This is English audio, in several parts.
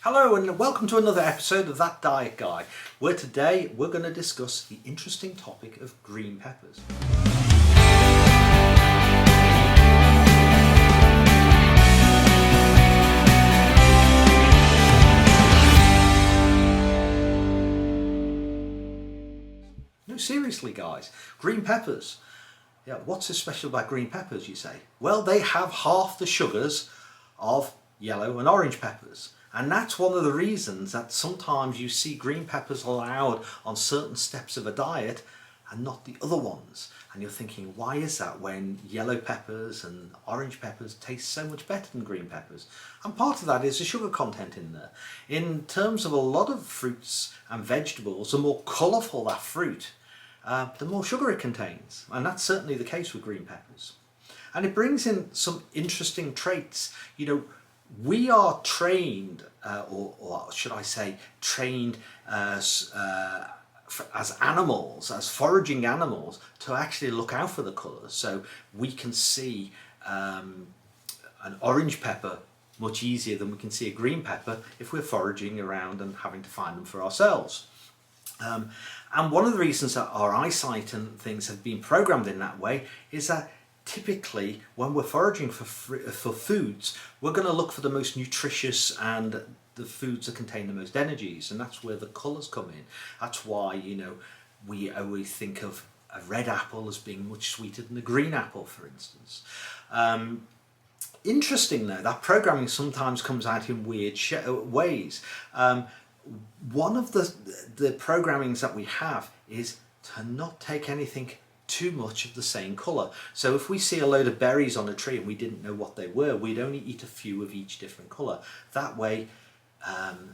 Hello and welcome to another episode of That Diet Guy, where today we're going to discuss the interesting topic of green peppers. No, seriously guys, green peppers. Yeah, what's so special about green peppers, you say? Well, they have half the sugars of yellow and orange peppers. And that's one of the reasons that sometimes you see green peppers allowed on certain steps of a diet and not the other ones. And you're thinking, why is that when yellow peppers and orange peppers taste so much better than green peppers? And part of that is the sugar content in there. In terms of a lot of fruits and vegetables, the more colourful that fruit, the more sugar it contains. And that's certainly the case with green peppers. And it brings in some interesting traits. You know, we are trained, or should I say, trained as animals, as foraging animals, to actually look out for the colours. So we can see an orange pepper much easier than we can see a green pepper if we're foraging around and having to find them for ourselves. And one of the reasons that our eyesight and things have been programmed in that way is that typically when we're foraging for foods, we're going to look for the most nutritious and the foods that contain the most energies, and that's where the colours come in. That's why, you know, we always think of a red apple as being much sweeter than a green apple, for instance. Interesting though, that programming sometimes comes out in weird ways. One of the programmings that we have is to not take anything too much of the same colour. So if we see a load of berries on a tree and we didn't know what they were, we'd only eat a few of each different colour. That way,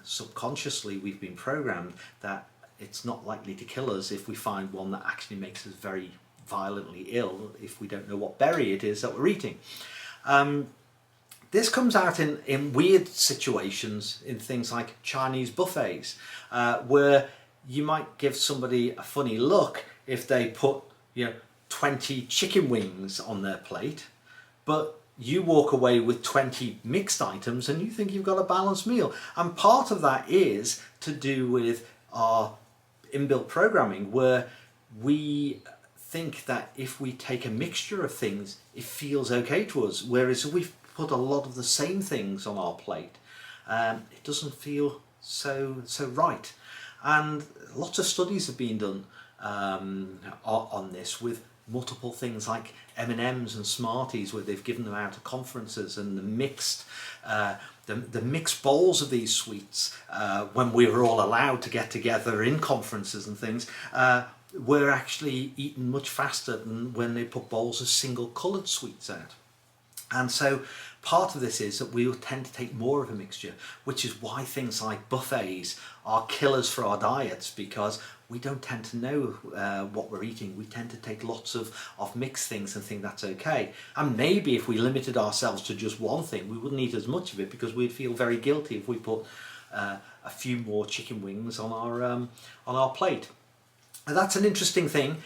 subconsciously we've been programmed that it's not likely to kill us if we find one that actually makes us very violently ill if we don't know what berry it is that we're eating. This comes out in weird situations, in things like Chinese buffets, where you might give somebody a funny look if they put 20 chicken wings on their plate, but you walk away with 20 mixed items and you think you've got a balanced meal. And part of that is to do with our inbuilt programming, where we think that if we take a mixture of things, it feels okay to us. Whereas if we've put a lot of the same things on our plate, it doesn't feel so right. And lots of studies have been done on this with multiple things like M&Ms and Smarties, where they've given them out at conferences, and the mixed bowls of these sweets when we were all allowed to get together in conferences and things were actually eaten much faster than when they put bowls of single coloured sweets out. And so part of this is that we will tend to take more of a mixture, which is why things like buffets are killers for our diets, because we don't tend to know what we're eating. We tend to take lots of mixed things and think that's okay. And maybe if we limited ourselves to just one thing, we wouldn't eat as much of it, because we'd feel very guilty if we put a few more chicken wings on our plate. And that's an interesting thing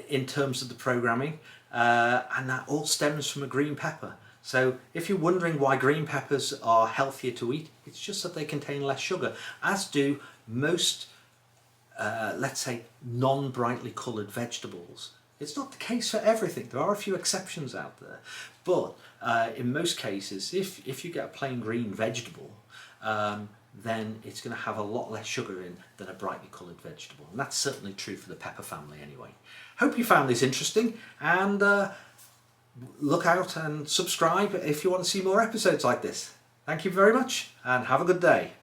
in terms of the programming. And that all stems from a green pepper. So if you're wondering why green peppers are healthier to eat, it's just that they contain less sugar, as do most, let's say, non-brightly coloured vegetables. It's not the case for everything. There are a few exceptions out there. But in most cases, if you get a plain green vegetable, then it's going to have a lot less sugar in than a brightly coloured vegetable. And that's certainly true for the pepper family anyway. Hope you found this interesting, and look out and subscribe if you want to see more episodes like this. Thank you very much and have a good day.